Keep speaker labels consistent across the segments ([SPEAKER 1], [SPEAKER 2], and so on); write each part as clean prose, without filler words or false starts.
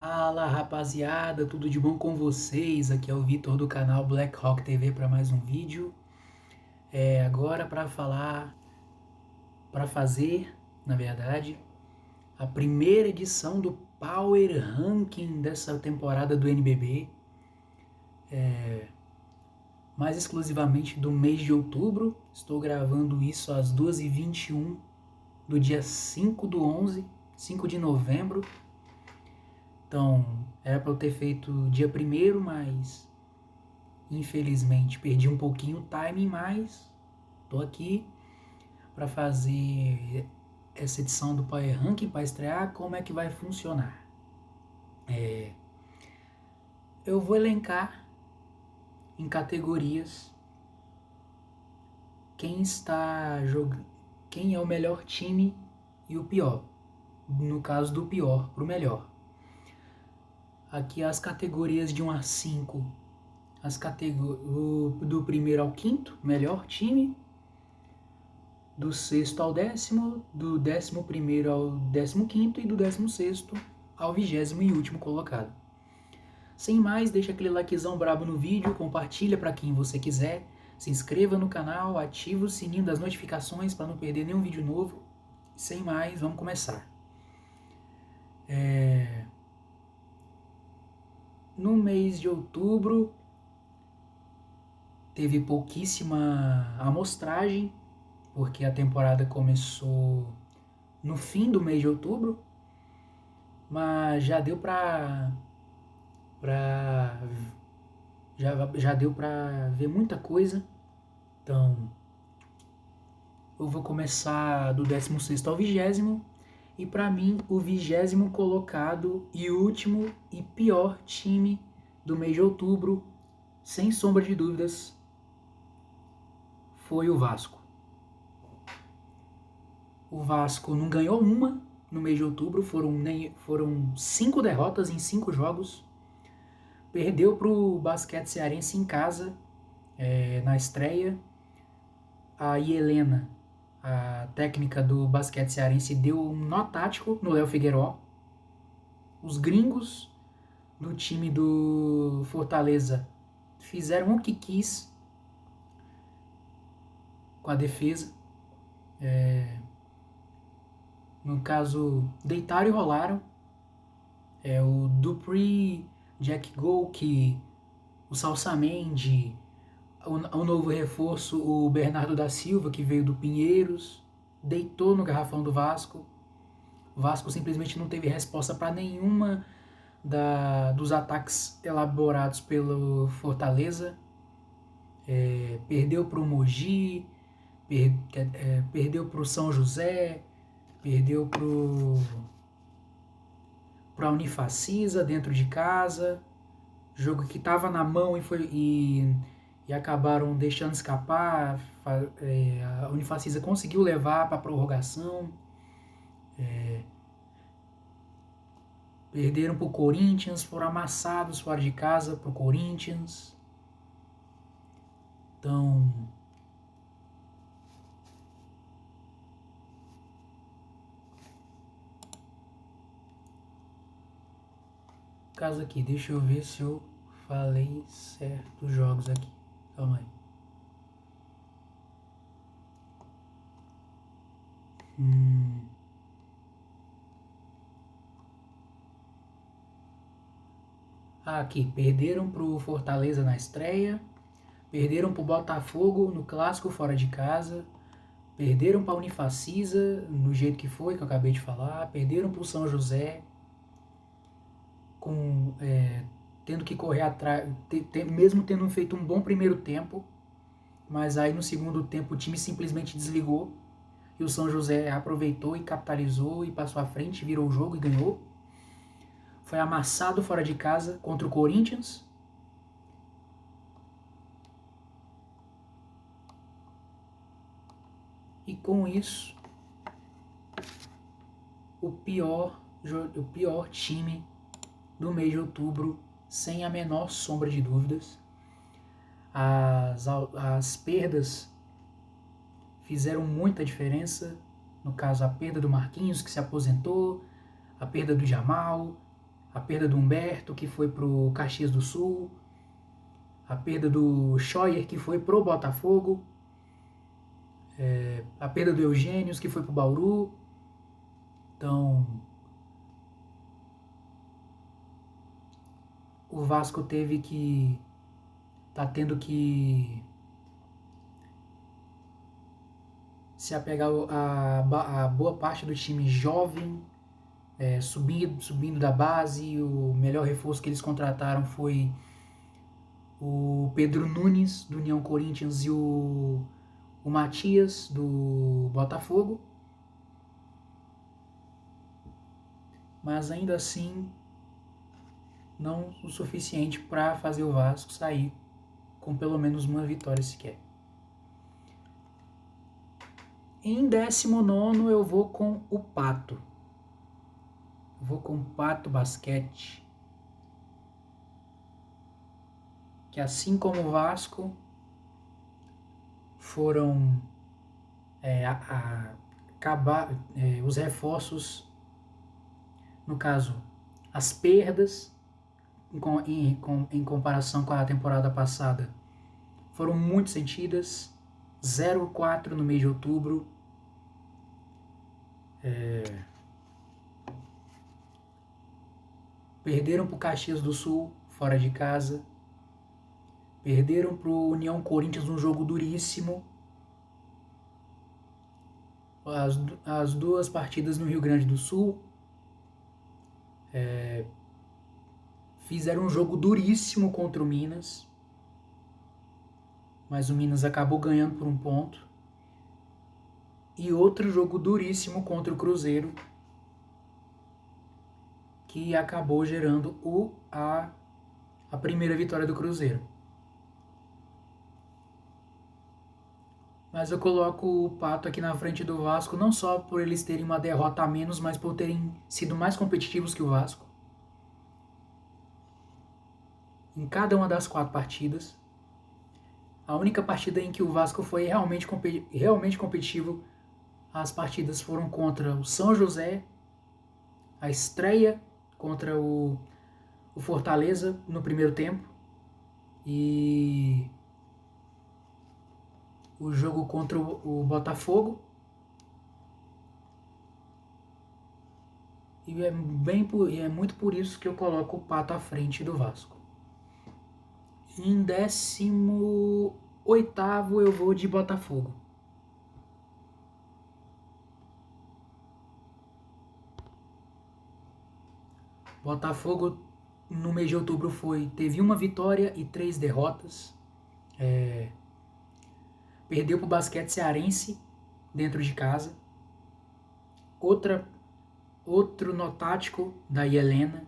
[SPEAKER 1] Fala rapaziada, tudo de bom com vocês? Aqui é o Vitor do canal Black Hawk TV para mais um vídeo. Agora para fazer, na verdade, a primeira edição do Power Ranking dessa temporada do NBB, mais exclusivamente do mês de outubro. Estou gravando isso às 2h21 do dia 5 de novembro. Então, era para eu ter feito dia 1º, mas infelizmente perdi um pouquinho o timing, mas tô aqui para fazer essa edição do Power Ranking para estrear. Como é que vai funcionar? Eu vou elencar em categorias quem está jogando, quem é o melhor time e o pior. No caso do pior para o melhor. Aqui as categorias de 1 a 5, do primeiro ao quinto, melhor time. Do sexto ao décimo, do 11º ao 15º e do 16º ao 20º e último colocado. Sem mais, deixa aquele likezão brabo no vídeo, compartilha para quem você quiser, se inscreva no canal, ativa o sininho das notificações para não perder nenhum vídeo novo. Sem mais, vamos começar. No mês de outubro teve pouquíssima amostragem, porque a temporada começou no fim do mês de outubro, mas já deu já deu pra ver muita coisa. Então, eu vou começar do 16º ao 20º, e para mim o 20º colocado e último e pior time do mês de outubro, sem sombra de dúvidas, foi o Vasco. O Vasco não ganhou uma no mês de outubro, foram 5 derrotas em 5 jogos. Perdeu para o Basquete Cearense em casa, na estreia. A Helena, a técnica do Basquete Cearense, deu um nó tático no Léo Figueiró. Os gringos do time do Fortaleza fizeram o que quis com a defesa. No caso, deitaram e rolaram. O Dupree, Jack Golke, o Salsamendi, o novo reforço, o Bernardo da Silva, que veio do Pinheiros, deitou no garrafão do Vasco. O Vasco simplesmente não teve resposta para nenhuma dos ataques elaborados pelo Fortaleza. Perdeu para o Mogi, perdeu para o São José, perdeu para a Unifacisa dentro de casa. Jogo que estava na mão e acabaram deixando escapar. A Unifacisa conseguiu levar para a prorrogação. Perderam para o Corinthians, foram amassados fora de casa para o Corinthians. Então, caso aqui, deixa eu ver se eu falei certo os jogos aqui. Calma aí. Aqui, perderam pro Fortaleza na estreia, perderam pro Botafogo no clássico fora de casa, perderam pra Unifacisa, no jeito que foi, que eu acabei de falar, perderam pro São José, tendo que correr atrás, mesmo tendo feito um bom primeiro tempo, mas aí no segundo tempo o time simplesmente desligou, e o São José aproveitou e capitalizou e passou à frente, virou o jogo e ganhou. Foi amassado fora de casa contra o Corinthians. E com isso, o pior time do mês de outubro, sem a menor sombra de dúvidas. As perdas fizeram muita diferença. No caso, a perda do Marquinhos, que se aposentou, a perda do Jamal, a perda do Humberto, que foi pro Caxias do Sul, a perda do Scheuer, que foi pro Botafogo, a perda do Eugênios, que foi pro Bauru. Então, o Vasco tá tendo que se apegar a boa parte do time jovem, subindo da base. O melhor reforço que eles contrataram foi o Pedro Nunes, do União Corinthians, e o Matias, do Botafogo. Mas ainda assim, não o suficiente para fazer o Vasco sair com pelo menos uma vitória sequer. Em 19º eu vou com o Pato. Eu vou com o Pato Basquete, que assim como o Vasco foram os reforços, no caso, as perdas em comparação com a temporada passada foram muito sentidas. 0-4 no mês de outubro. Perderam para o Caxias do Sul, fora de casa. Perderam para o União Corinthians num jogo duríssimo. As duas partidas no Rio Grande do Sul. Fizeram um jogo duríssimo contra o Minas. Mas o Minas acabou ganhando por 1 ponto. E outro jogo duríssimo contra o Cruzeiro, que acabou gerando a primeira vitória do Cruzeiro. Mas eu coloco o Pato aqui na frente do Vasco, não só por eles terem uma derrota a menos, mas por terem sido mais competitivos que o Vasco em cada uma das 4 partidas. A única partida em que o Vasco foi realmente competitivo, as partidas foram contra o São José, a estreia contra o Fortaleza no primeiro tempo e o jogo contra o Botafogo. E é muito por isso que eu coloco o Pato à frente do Vasco. Em 18º eu vou de Botafogo. Botafogo no mês de outubro teve 1 vitória e 3 derrotas. Perdeu para o Basquete Cearense dentro de casa. Outro nó tático da Helena.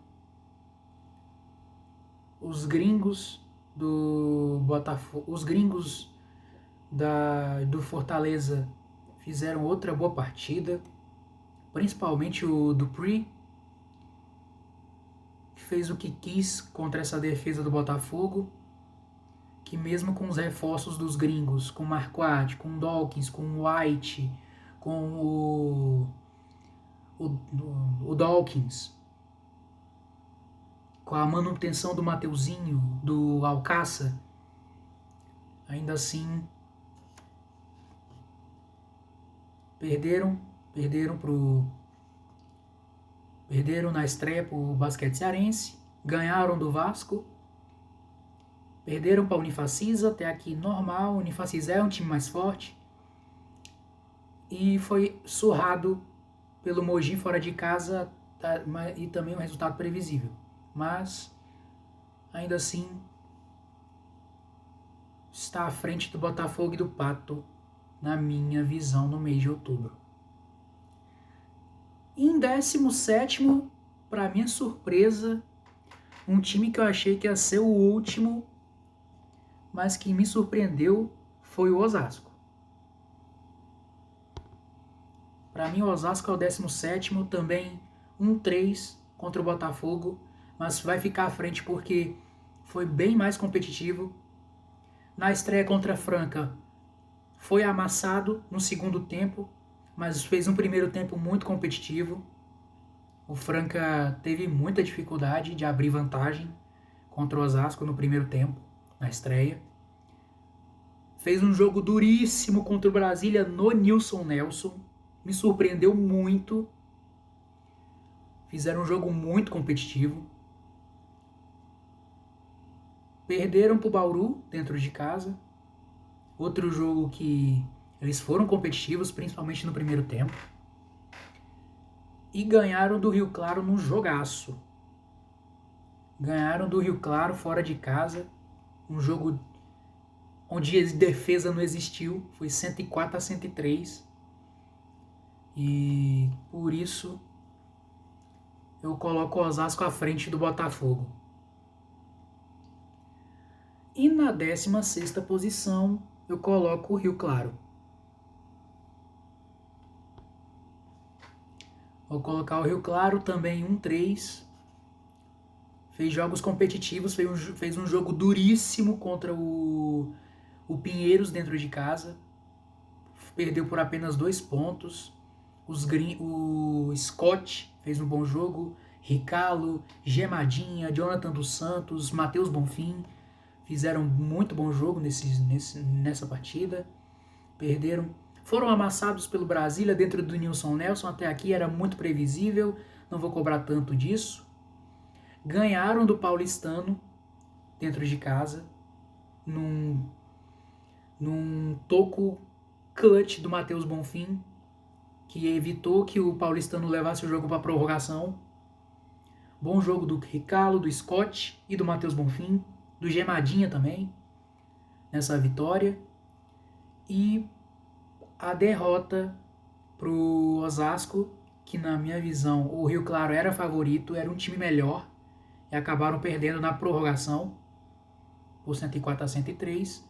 [SPEAKER 1] Os gringos do Botafogo, os gringos do Fortaleza fizeram outra boa partida, principalmente o Dupree, que fez o que quis contra essa defesa do Botafogo, que mesmo com os reforços dos gringos, com Marquardt, com Dawkins, com White, com o Dawkins, com a manutenção do Mateuzinho, do Alcácer, ainda assim perderam na estreia para o Basquete Cearense, ganharam do Vasco, perderam para a Unifacisa, até aqui normal. A Unifacisa é um time mais forte, e foi surrado pelo Mogi fora de casa, e também um resultado previsível. Mas, ainda assim, está à frente do Botafogo e do Pato, na minha visão, no mês de outubro. Em 17º, para minha surpresa, um time que eu achei que ia ser o último, mas que me surpreendeu, foi o Osasco. Para mim, o Osasco é o 17º, também 1-3 contra o Botafogo, mas vai ficar à frente porque foi bem mais competitivo. Na estreia contra a Franca, foi amassado no segundo tempo, mas fez um primeiro tempo muito competitivo. O Franca teve muita dificuldade de abrir vantagem contra o Osasco no primeiro tempo, na estreia. Fez um jogo duríssimo contra o Brasília no Nilson Nelson. Me surpreendeu muito. Fizeram um jogo muito competitivo. Perderam para o Bauru dentro de casa. Outro jogo que eles foram competitivos, principalmente no primeiro tempo. E ganharam do Rio Claro num jogaço. Ganharam do Rio Claro fora de casa. Um jogo onde a defesa não existiu. Foi 104-103. E por isso eu coloco o Osasco à frente do Botafogo. E na 16ª posição eu coloco o Rio Claro. Vou colocar o Rio Claro também 1-3. Fez jogos competitivos, fez um jogo duríssimo contra o Pinheiros dentro de casa. Perdeu por apenas 2 pontos. O Scott fez um bom jogo. Ricalo, Gemadinha, Jonathan dos Santos, Matheus Bonfim fizeram muito bom jogo nessa partida. Perderam. Foram amassados pelo Brasília dentro do Nilson Nelson. Até aqui era muito previsível. Não vou cobrar tanto disso. Ganharam do Paulistano dentro de casa. Num toco clutch do Matheus Bonfim, que evitou que o Paulistano levasse o jogo para prorrogação. Bom jogo do Ricalo, do Scott e do Matheus Bonfim, do Gemadinha também, nessa vitória. E a derrota pro Osasco, que na minha visão o Rio Claro era favorito, era um time melhor, e acabaram perdendo na prorrogação, por 104-103.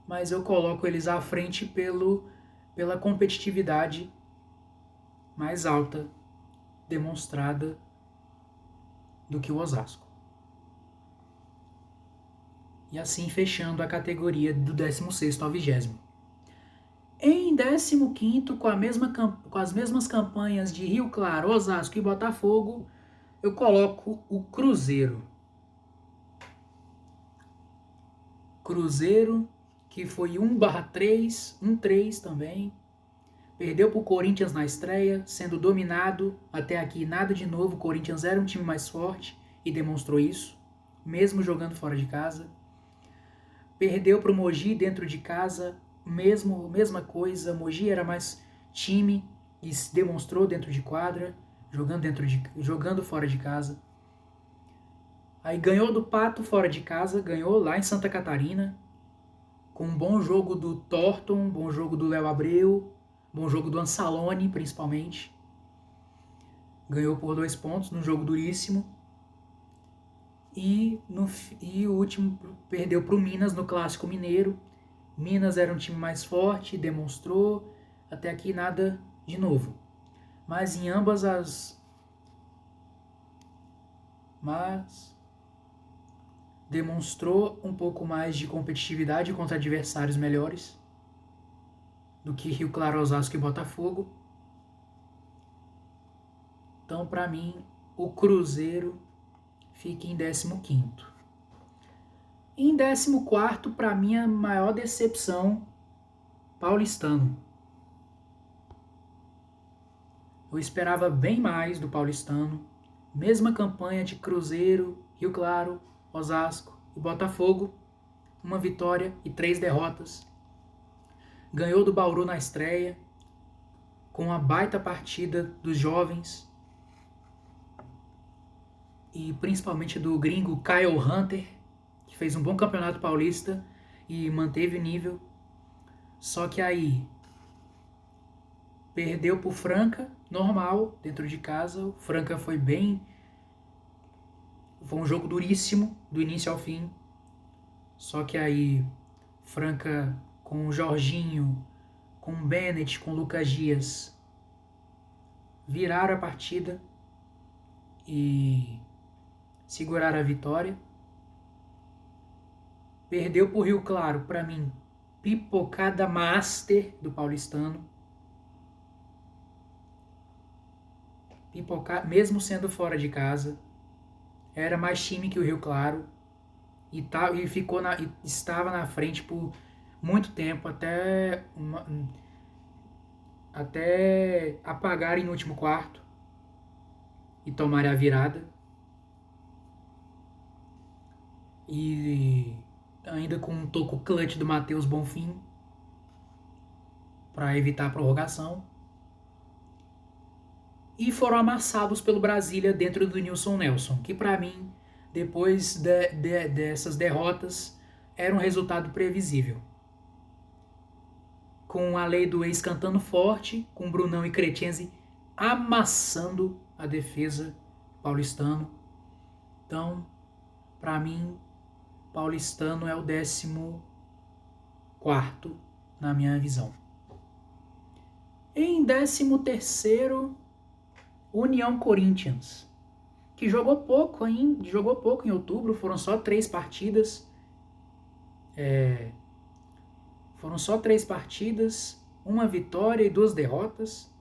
[SPEAKER 1] Mas eu coloco eles à frente pela competitividade mais alta demonstrada do que o Osasco. E assim fechando a categoria do 16º ao 20º. Em 15º, com as mesmas campanhas de Rio Claro, Osasco e Botafogo, eu coloco o Cruzeiro. Cruzeiro, que foi 1/3, 1-3 também. Perdeu para o Corinthians na estreia, sendo dominado. Até aqui nada de novo, o Corinthians era um time mais forte e demonstrou isso, mesmo jogando fora de casa. Perdeu para o Mogi dentro de casa, mesma coisa. Mogi era mais time e se demonstrou dentro de quadra, jogando fora de casa. Aí ganhou do Pato fora de casa, ganhou lá em Santa Catarina, com um bom jogo do Thornton, um bom jogo do Léo Abreu, bom jogo do Ansalone, principalmente. Ganhou por 2 pontos num jogo duríssimo. E o último perdeu para o Minas no Clássico Mineiro. Minas era um time mais forte, demonstrou. Até aqui nada de novo. Mas em ambas as... Mas demonstrou um pouco mais de competitividade contra adversários melhores do que Rio Claro, Osasco e Botafogo. Então, para mim, o Cruzeiro fica em 15º. Em 14º, para mim, a maior decepção, Paulistano. Eu esperava bem mais do Paulistano. Mesma campanha de Cruzeiro, Rio Claro, Osasco e Botafogo. Uma vitória e 3 derrotas. Ganhou do Bauru na estreia, com uma baita partida dos jovens. E principalmente do gringo Kyle Hunter, que fez um bom campeonato paulista e manteve o nível. Só que aí perdeu pro Franca, normal, dentro de casa. O Franca foi um jogo duríssimo, do início ao fim. Só que aí Franca com o Jorginho, com o Bennett, com o Lucas Dias, viraram a partida e seguraram a vitória. Perdeu pro Rio Claro, para mim, pipocada master do paulistano. mesmo sendo fora de casa, era mais time que o Rio Claro e estava na frente por muito tempo, até apagarem no último quarto e tomarem a virada. E ainda com um toco clutch do Matheus Bonfim para evitar a prorrogação. E foram amassados pelo Brasília dentro do Nilson Nelson, que para mim, depois dessas derrotas, era um resultado previsível. Com a lei do ex cantando forte, com Brunão e Crechenzi amassando a defesa paulistano. Então, para mim, paulistano é o 14º na minha visão. Em 13º, União Corinthians, que jogou pouco em outubro, foram só 3 partidas. Foram só 3 partidas, 1 vitória e 2 derrotas.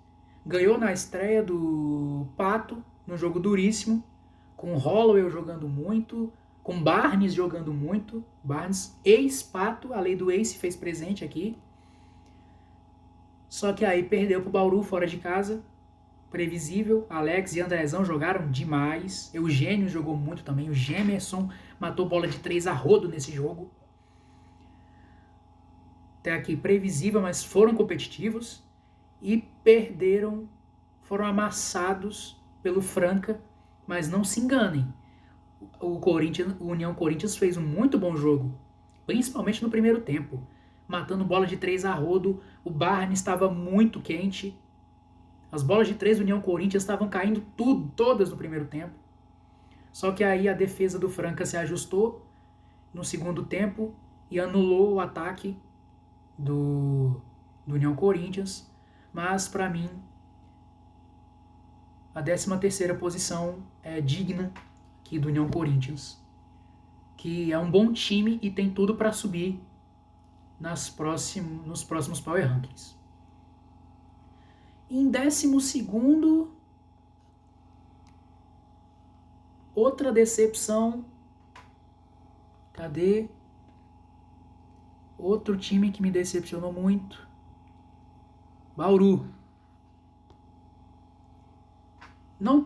[SPEAKER 1] Ganhou na estreia do Pato, num jogo duríssimo, com Holloway jogando muito, com Barnes jogando muito. Barnes, ex-Pato, a lei do ex se fez presente aqui. Só que aí perdeu pro Bauru fora de casa, previsível. Alex e Andrezão jogaram demais. Eugênio jogou muito também. O Gemerson matou bola de 3 a rodo nesse jogo. Até aqui previsível, mas foram competitivos. E perderam, foram amassados pelo Franca. Mas não se enganem. O União Corinthians fez um muito bom jogo, principalmente no primeiro tempo. Matando bola de 3 a rodo. O Barnes estava muito quente. As bolas de 3 do União Corinthians estavam caindo todas no primeiro tempo. Só que aí a defesa do Franca se ajustou no segundo tempo e anulou o ataque do União Corinthians. Mas, para mim, a 13ª posição é digna aqui do União Corinthians, que é um bom time e tem tudo para subir nos próximos Power Rankings. Em 12º, outra decepção. Cadê? Outro time que me decepcionou muito. Bauru. Não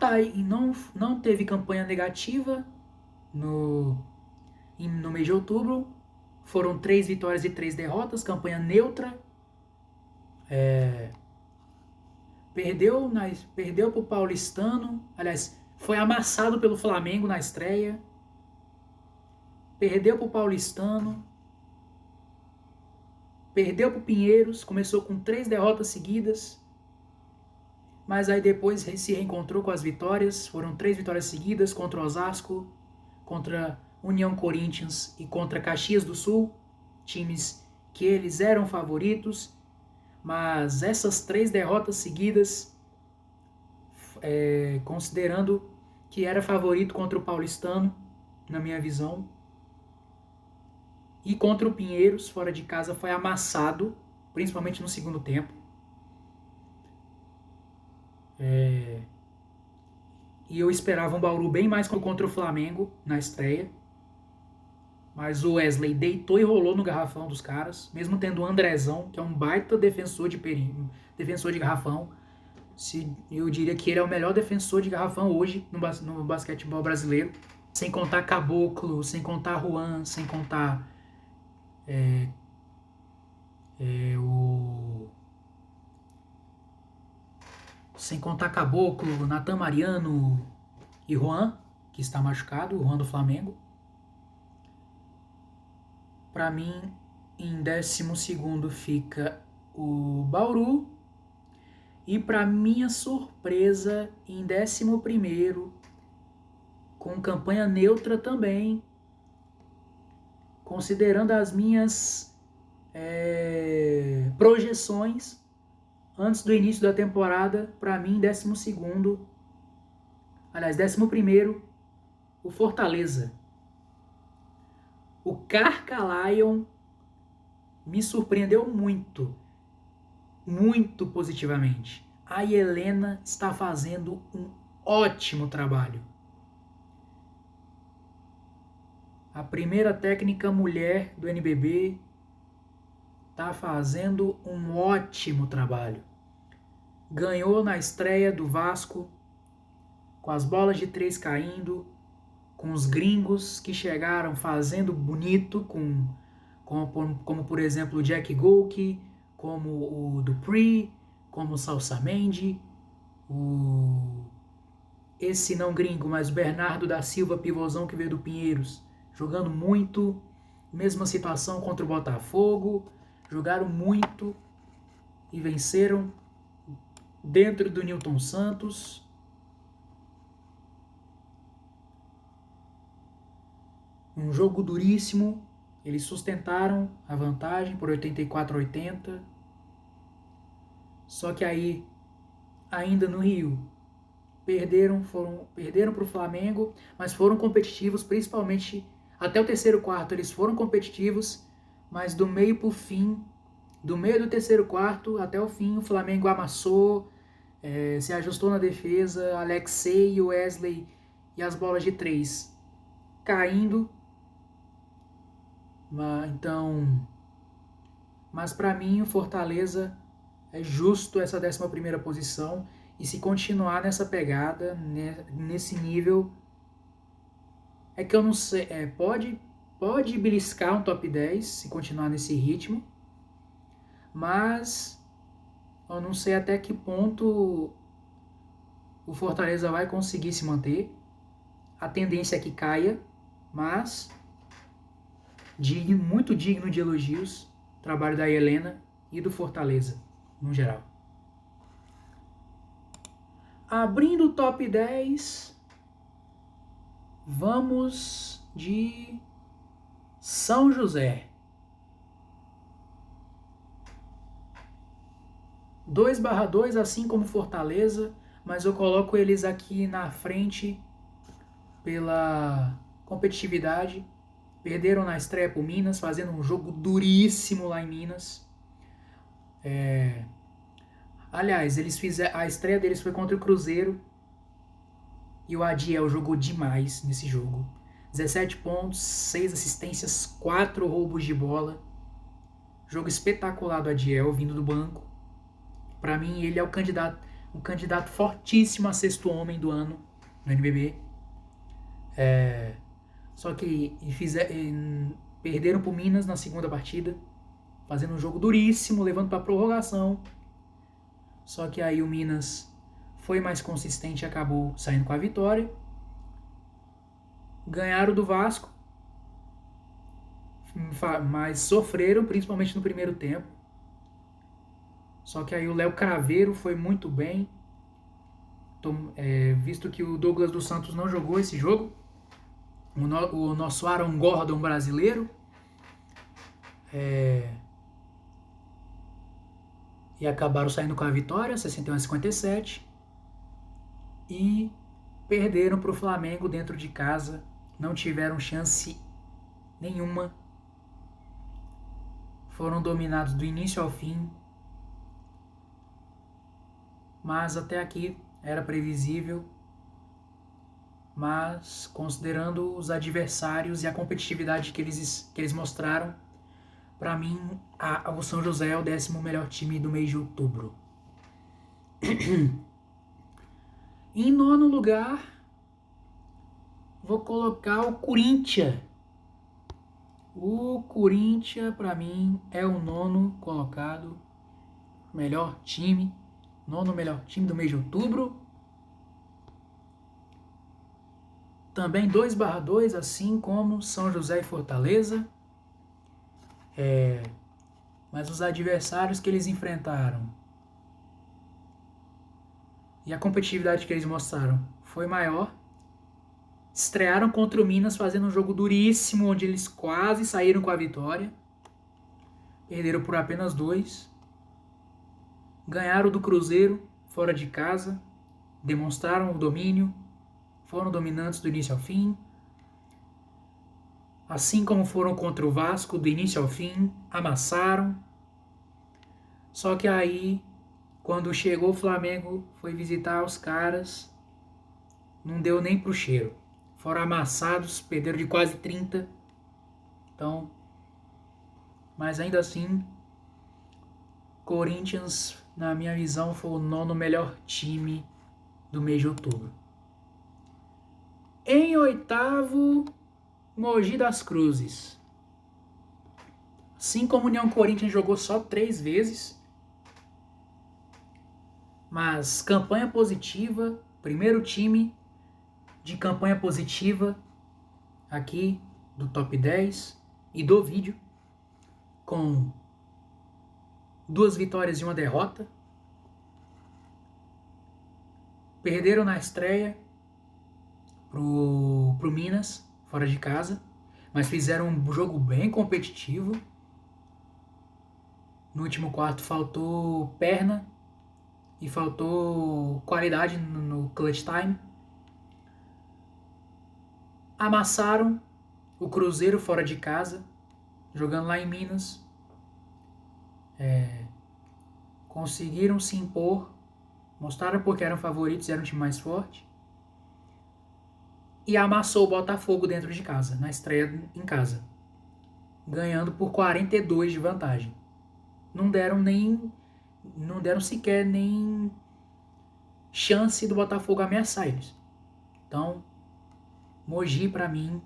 [SPEAKER 1] teve campanha negativa no mês de outubro. Foram 3 vitórias e 3 derrotas, campanha neutra. Perdeu para o Paulistano. Aliás, foi amassado pelo Flamengo na estreia. Perdeu para o Paulistano. Perdeu para o Pinheiros. Começou com 3 derrotas seguidas. Mas aí depois se reencontrou com as vitórias. Foram 3 vitórias seguidas contra o Osasco, contra União Corinthians e contra Caxias do Sul. Times que eles eram favoritos. Mas essas 3 derrotas seguidas, considerando que era favorito contra o Paulistano, na minha visão, e contra o Pinheiros, fora de casa, foi amassado, principalmente no segundo tempo. E eu esperava um Bauru bem mais contra o Flamengo na estreia. Mas o Wesley deitou e rolou no garrafão dos caras, mesmo tendo o Andrezão, que é um baita defensor de garrafão. Eu diria que ele é o melhor defensor de garrafão hoje no basquetebol brasileiro. Sem contar Caboclo, sem contar Juan, sem contar sem contar Caboclo, Natan Mariano e Juan, que está machucado, o Juan do Flamengo. Para mim, em 12º fica o Bauru. E para minha surpresa, em 11º, com campanha neutra também, considerando as minhas projeções antes do início da temporada, para mim, 12º, aliás, 11º, o Fortaleza. O Carca Lion me surpreendeu muito positivamente. A Helena está fazendo um ótimo trabalho. A primeira técnica mulher do NBB está fazendo um ótimo trabalho. Ganhou na estreia do Vasco, com as bolas de 3 caindo, com os gringos que chegaram fazendo bonito, como por exemplo o Jack Golke, como o Dupree, como o Salsamendi, esse não gringo, mas o Bernardo da Silva, pivôzão que veio do Pinheiros, jogando muito. Mesma situação contra o Botafogo, jogaram muito e venceram dentro do Newton Santos. Um jogo duríssimo, eles sustentaram a vantagem por 84-80. Só que aí, ainda no Rio, perderam para o Flamengo, mas foram competitivos, principalmente até o terceiro quarto eles foram competitivos, mas do meio para o fim, do meio do terceiro quarto até o fim, o Flamengo amassou, se ajustou na defesa, Alexei, Wesley e as bolas de 3 caindo. Mas para mim o Fortaleza é justo essa 11ª posição, e se continuar nessa pegada, nesse nível, é que eu não sei, pode beliscar um top 10 se continuar nesse ritmo, mas eu não sei até que ponto o Fortaleza vai conseguir se manter. A tendência é que caia, mas muito digno de elogios o trabalho da Helena e do Fortaleza, no geral. Abrindo o top 10, vamos de São José. 2/2, assim como Fortaleza, mas eu coloco eles aqui na frente pela competitividade. Perderam na estreia pro Minas, fazendo um jogo duríssimo lá em Minas. Aliás, a estreia deles foi contra o Cruzeiro e o Adiel jogou demais nesse jogo. 17 pontos, 6 assistências, 4 roubos de bola. Jogo espetacular do Adiel, vindo do banco. Para mim, ele é um candidato fortíssimo a sexto homem do ano no NBB. Só que perderam pro Minas na segunda partida, fazendo um jogo duríssimo, levando para prorrogação. Só que aí o Minas foi mais consistente e acabou saindo com a vitória. Ganharam do Vasco, mas sofreram, principalmente no primeiro tempo. Só que aí o Léo Craveiro foi muito bem, visto que o Douglas dos Santos não jogou esse jogo. O nosso Aaron Gordon brasileiro. E acabaram saindo com a vitória, 61-57. E perderam para o Flamengo dentro de casa. Não tiveram chance nenhuma. Foram dominados do início ao fim. Mas até aqui era previsível. Mas considerando os adversários e a competitividade que eles mostraram, para mim o São José é o 10º melhor time do mês de outubro. Em nono lugar, vou colocar o Corinthians. O Corinthians, para mim, é o 9º colocado, melhor time, 9º melhor time do mês de outubro. Também 2/2, assim como São José e Fortaleza. Mas os adversários que eles enfrentaram e a competitividade que eles mostraram foi maior. Estrearam contra o Minas fazendo um jogo duríssimo, onde eles quase saíram com a vitória. Perderam por apenas 2. Ganharam do Cruzeiro fora de casa. Demonstraram o domínio. Foram dominantes do início ao fim. Assim como foram contra o Vasco, do início ao fim, amassaram. Só que aí Quando chegou o Flamengo, foi visitar os caras, não deu nem pro cheiro. Foram amassados, perderam de quase 30. Então, mas ainda assim, Corinthians, na minha visão, foi o 9º melhor time do mês de outubro. Em 8º, Mogi das Cruzes. Assim como União Corinthians jogou só 3 vezes, mas campanha positiva, primeiro time de campanha positiva aqui do top 10 e do vídeo, com 2 vitórias e 1 derrota. Perderam na estreia pro Minas, fora de casa, mas fizeram um jogo bem competitivo. No último quarto faltou perna e faltou qualidade no clutch time. Amassaram o Cruzeiro fora de casa, jogando lá em Minas. Conseguiram se impor, mostraram porque eram favoritos, eram um time mais forte. E amassou o Botafogo dentro de casa, na estreia em casa, ganhando por 42 de vantagem. Não deram sequer nem chance do Botafogo ameaçar eles. Então, Mogi pra mim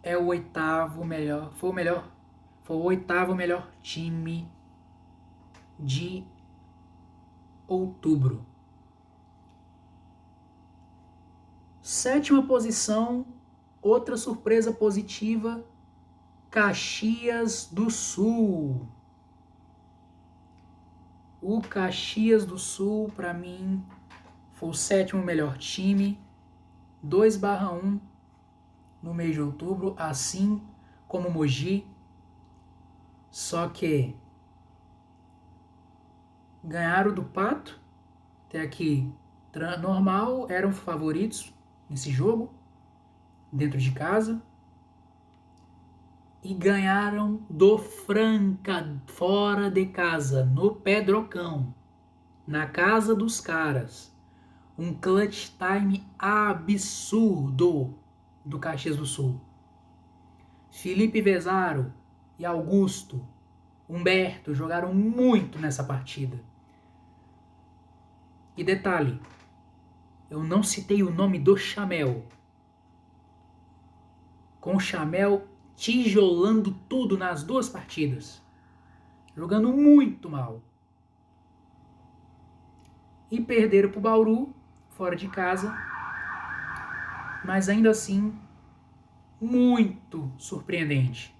[SPEAKER 1] é o 8º melhor, foi o 8º melhor time de outubro. 7ª posição, outra surpresa positiva, Caxias do Sul. O Caxias do Sul, para mim, foi o 7º melhor time, 2/1 no mês de outubro, assim como o Mogi. Só que ganharam do Pato, até aqui normal, eram favoritos nesse jogo, dentro de casa. E ganharam do Franca, fora de casa, no Pedrocão, na casa dos caras. Um clutch time absurdo do Caxias do Sul. Felipe Vezaro e Augusto, Humberto jogaram muito nessa partida. E detalhe, eu não citei o nome do Chamel. Com o Chamel tijolando tudo nas 2 partidas. Jogando muito mal. E perderam pro Bauru, fora de casa. Mas ainda assim, muito surpreendente.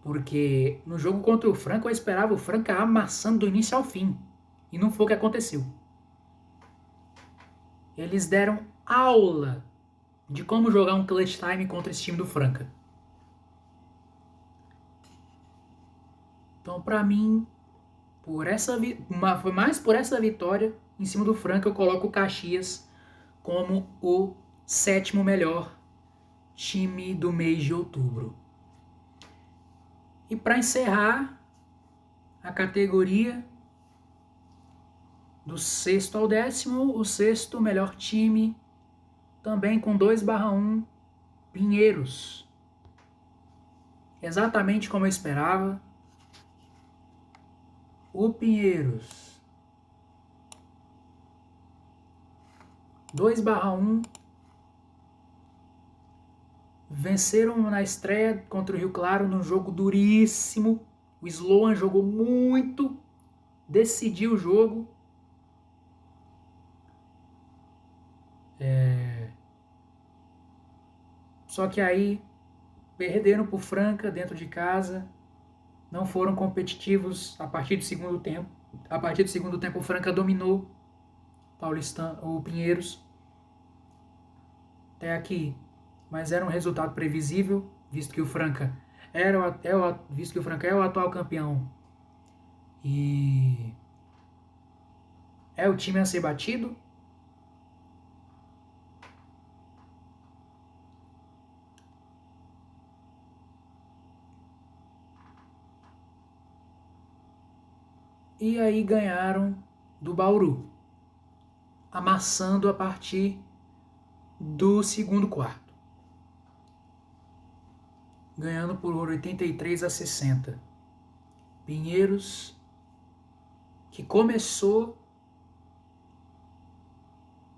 [SPEAKER 1] Porque no jogo contra o Franca, eu esperava o Franca amassando do início ao fim. E não foi o que aconteceu. Eles deram aula de como jogar um clutch time contra esse time do Franca. Então, pra mim, foi mais por essa vitória em cima do Franca, eu coloco o Caxias como o 7º melhor time do mês de outubro. E para encerrar a categoria do 6º ao 10º, o 6º melhor time, também com 2/1, Pinheiros. Exatamente como eu esperava. O Pinheiros 2/1, venceram na estreia contra o Rio Claro num jogo duríssimo. O Sloan jogou muito, decidiu o jogo. Só que aí perderam por Franca dentro de casa. Não foram competitivos a partir do segundo tempo. A partir do segundo tempo, o Franca dominou o Pinheiros. Até aqui. Mas era um resultado previsível, visto que o Franca é o atual campeão. E é o time a ser batido. e aí ganharam do Bauru, amassando a partir do segundo quarto, ganhando por 83-60. Pinheiros, que começou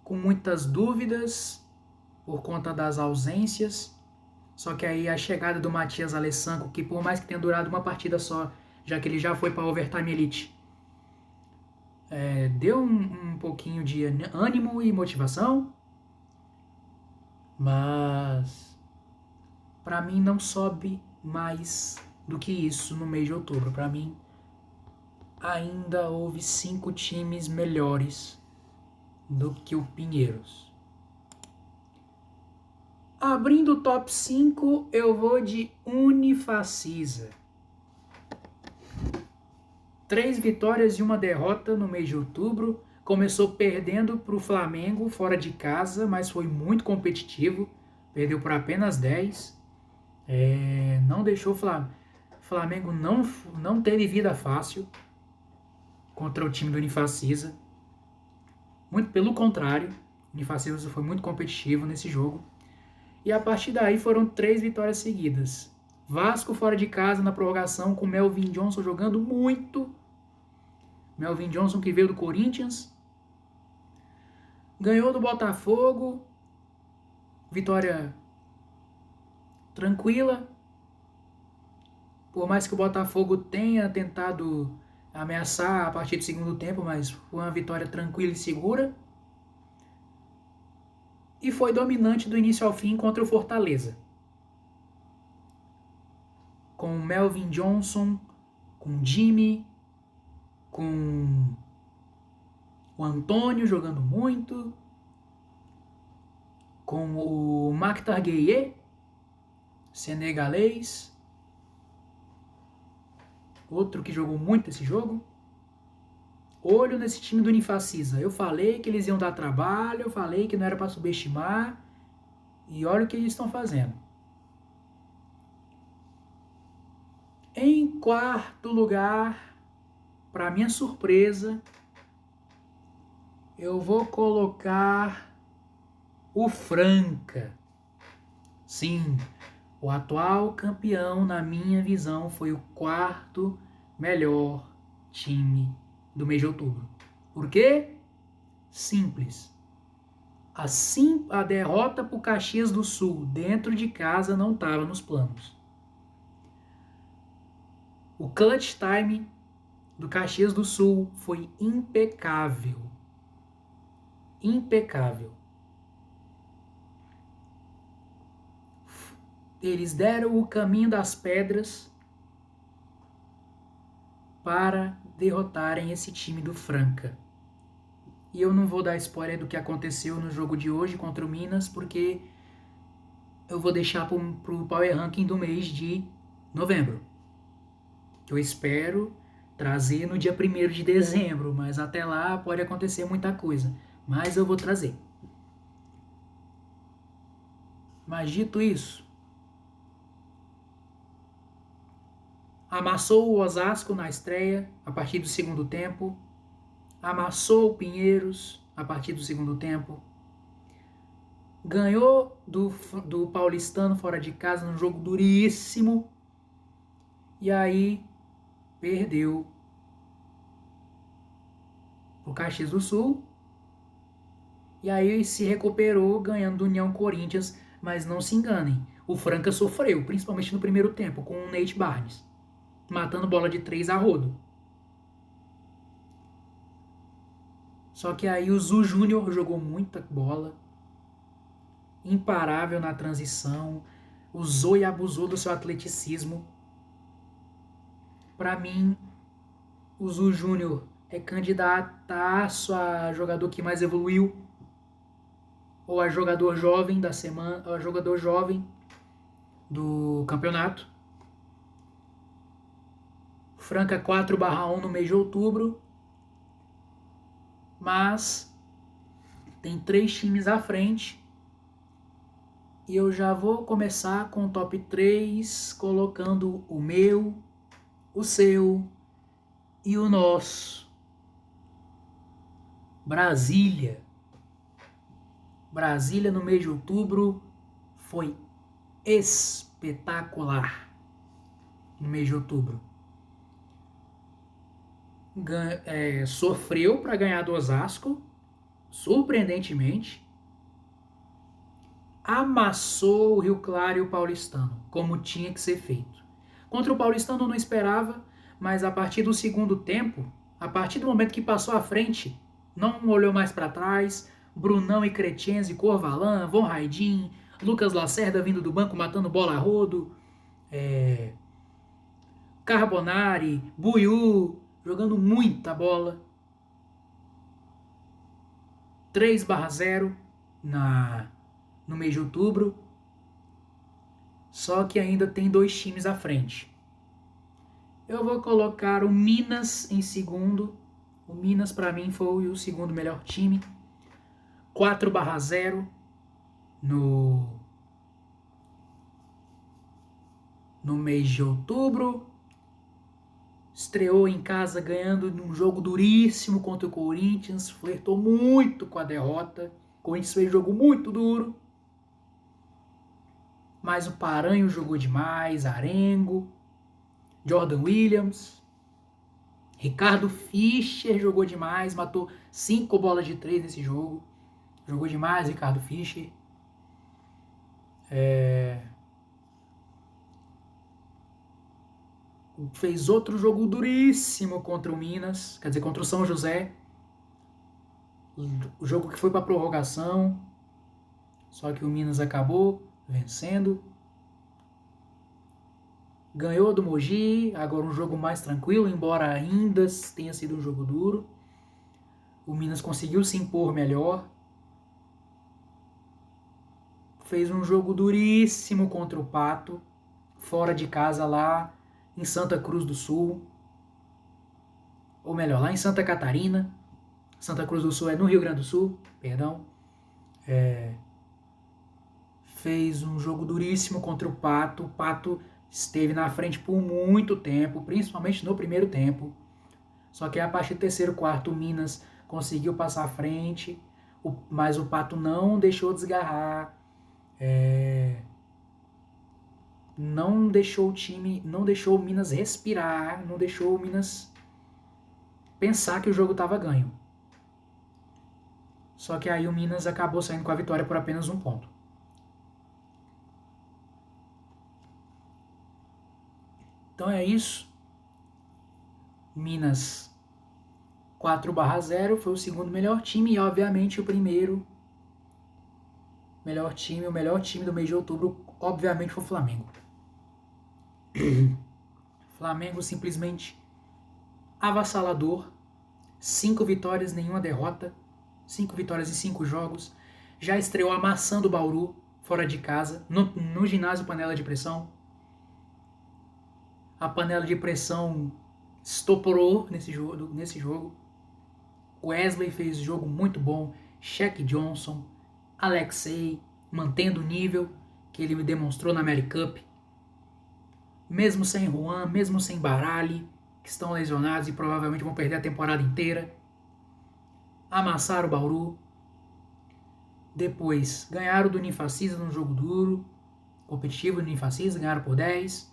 [SPEAKER 1] com muitas dúvidas por conta das ausências, só que aí a chegada do Matias Alessanco, que por mais que tenha durado uma partida só, já que ele já foi para Overtime Elite, deu um pouquinho de ânimo e motivação, mas para mim não sobe mais do que isso no mês de outubro. Para mim ainda houve 5 times melhores do que o Pinheiros. Abrindo o top 5, eu vou de Unifacisa. 3 vitórias e 1 derrota no mês de outubro. Começou perdendo para o Flamengo fora de casa, mas foi muito competitivo. Perdeu por apenas 10. Não deixou o Flamengo não teve vida fácil contra o time do Unifacisa. Muito pelo contrário, o Unifacisa foi muito competitivo nesse jogo. E a partir daí foram 3 vitórias seguidas. Vasco fora de casa na prorrogação com Melvin Johnson jogando muito. Melvin Johnson que veio do Corinthians. Ganhou do Botafogo. Vitória tranquila. Por mais que o Botafogo tenha tentado ameaçar a partir do segundo tempo, mas foi uma vitória tranquila e segura. E foi dominante do início ao fim contra o Fortaleza. Com Melvin Johnson, com Jimmy, com o Antônio jogando muito, com o Makhtar Gueye, senegalês, outro que jogou muito esse jogo. Olho nesse time do Unifacisa. Eu falei que eles iam dar trabalho, eu falei que não era para subestimar, e olha o que eles estão fazendo. Em quarto lugar, para minha surpresa, eu vou colocar o Franca. Sim, o atual campeão, na minha visão, foi o 4º melhor time do mês de outubro. Por quê? Simples. Assim, a derrota para o Caxias do Sul dentro de casa não estava nos planos. O clutch time do Caxias do Sul foi impecável. Impecável. Eles deram o caminho das pedras para derrotarem esse time do Franca. E eu não vou dar spoiler do que aconteceu no jogo de hoje contra o Minas, porque eu vou deixar para o Power Ranking do mês de novembro. Que eu espero trazer no dia 1º de dezembro, mas até lá pode acontecer muita coisa. Mas eu vou trazer. Mas dito isso, amassou o Osasco na estreia, a partir do segundo tempo. Amassou o Pinheiros, a partir do segundo tempo. Ganhou do Paulistano fora de casa, num jogo duríssimo. E aí, perdeu pro Caxias do Sul. E aí se recuperou ganhando do União Corinthians. Mas não se enganem, o Franca sofreu, principalmente no primeiro tempo, com o Nate Barnes, matando bola de 3 a rodo. Só que aí o Zu Júnior jogou muita bola, imparável na transição, usou e abusou do seu atleticismo. Para mim, o Zu Júnior é candidataço a jogador que mais evoluiu, ou a jogador jovem da semana, ou a jogador jovem do campeonato. Franca 4/1 no mês de outubro, mas tem 3 times à frente. E eu já vou começar com o top 3, colocando o meu, o seu E o nosso Brasília. Brasília no mês de outubro foi espetacular. No mês de outubro. Sofreu para ganhar do Osasco, surpreendentemente. Amassou o Rio Claro e o Paulistano, como tinha que ser feito. Contra o Paulistano eu não esperava, mas a partir do segundo tempo, a partir do momento que passou à frente, não olhou mais para trás. Brunão e Cretensey, Corvalan, Von Raidin, Lucas Lacerda vindo do banco matando bola a rodo, Carbonari, Buiú, jogando muita bola. 3/0 no mês de outubro. Só que ainda tem 2 times à frente. Eu vou colocar o Minas em segundo. O Minas, para mim, foi o segundo melhor time. 4/0 no mês de outubro. Estreou em casa ganhando num jogo duríssimo contra o Corinthians. Flertou muito com a derrota. O Corinthians fez um jogo muito duro. Mas o Paranho jogou demais. Arengo. Jordan Williams. Ricardo Fischer jogou demais. Matou 5 bolas de 3 nesse jogo. Jogou demais Ricardo Fischer. Fez outro jogo duríssimo contra o Minas. Quer dizer, contra o São José. O jogo que foi para prorrogação. Só que o Minas acabou vencendo. Ganhou do Mogi. Agora um jogo mais tranquilo, embora ainda tenha sido um jogo duro. O Minas conseguiu se impor melhor. Fez um jogo duríssimo contra o Pato. Fora de casa lá em Santa Cruz do Sul. Ou melhor, lá em Santa Catarina. Santa Cruz do Sul é no Rio Grande do Sul, perdão. Fez um jogo duríssimo contra o Pato. O Pato esteve na frente por muito tempo, principalmente no primeiro tempo. Só que a partir do terceiro, quarto, o Minas conseguiu passar à frente, mas o Pato não deixou desgarrar. Não deixou o time, não deixou o Minas respirar, não deixou o Minas pensar que o jogo estava ganho. Só que aí o Minas acabou saindo com a vitória por apenas 1 ponto. Então é isso. Minas 4/0 foi o segundo melhor time e obviamente o primeiro melhor time, o melhor time do mês de outubro, obviamente foi o Flamengo. Flamengo simplesmente avassalador. 5 vitórias, nenhuma derrota. 5 vitórias em 5 jogos. Já estreou amassando o Bauru, fora de casa, no ginásio Panela de Pressão. A panela de pressão estourou nesse jogo. Wesley fez jogo muito bom. Shaq Johnson, Alexei, mantendo o nível que ele me demonstrou na AmeriCup. Mesmo sem Juan, mesmo sem Baralli, que estão lesionados e provavelmente vão perder a temporada inteira. Amassaram o Bauru. Depois ganharam do Unifacisa num jogo duro, competitivo do Unifacisa, ganharam por 10.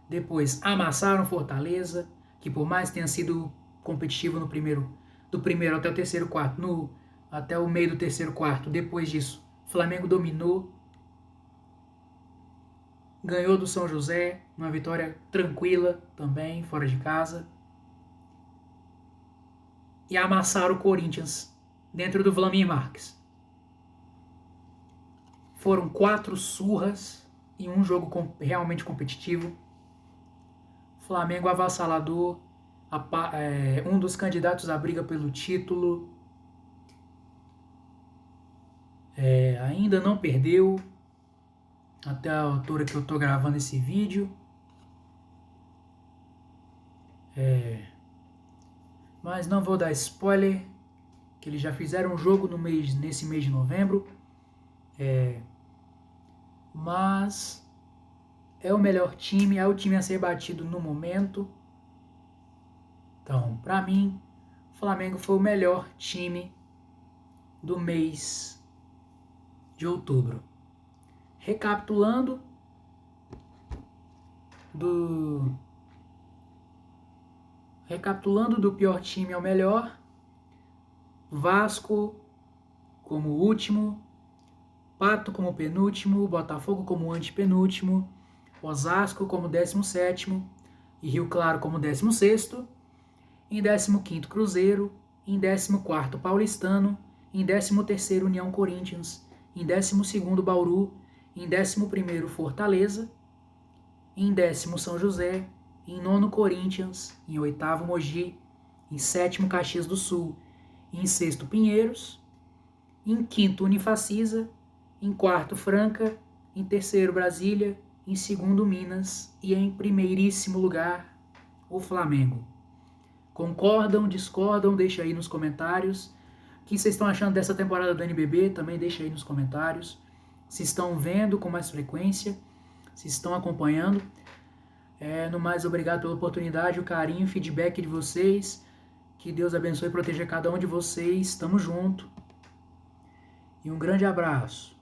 [SPEAKER 1] Depois amassaram Fortaleza, que por mais tenha sido competitivo do primeiro até o terceiro quarto, até o meio do terceiro quarto, depois disso, o Flamengo dominou. Ganhou do São José, uma vitória tranquila também, fora de casa. E amassaram o Corinthians, dentro do Vlamir Marques. Foram 4 surras em um jogo realmente competitivo. Flamengo avassalador, um dos candidatos à briga pelo título. Ainda não perdeu, até a altura que eu estou gravando esse vídeo. Mas não vou dar spoiler, que eles já fizeram um jogo nesse mês de novembro. Mas é o melhor time, é o time a ser batido no momento. Então, para mim, o Flamengo foi o melhor time do mês de outubro. Recapitulando do pior time ao melhor: Vasco como último, Pato como penúltimo, Botafogo como antepenúltimo, Osasco como 17º e Rio Claro como 16º, em 15º Cruzeiro, em 14º Paulistano, em 13º União Corinthians, em 12º Bauru, em 11º Fortaleza, em 10º São José, em 9º Corinthians, em 8º Mogi, em 7º Caxias do Sul, em 6º Pinheiros, em 5º Unifacisa, em 4º Franca, em 3º Brasília, em 2º Minas e em primeiríssimo lugar o Flamengo. Concordam, discordam? Deixa aí nos comentários. O que vocês estão achando dessa temporada do NBB? Também deixa aí nos comentários. Se estão vendo com mais frequência, se estão acompanhando. No mais, obrigado pela oportunidade, o carinho, o feedback de vocês. Que Deus abençoe e proteja cada um de vocês. Tamo junto. E um grande abraço.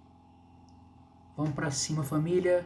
[SPEAKER 1] Vamos pra cima, família.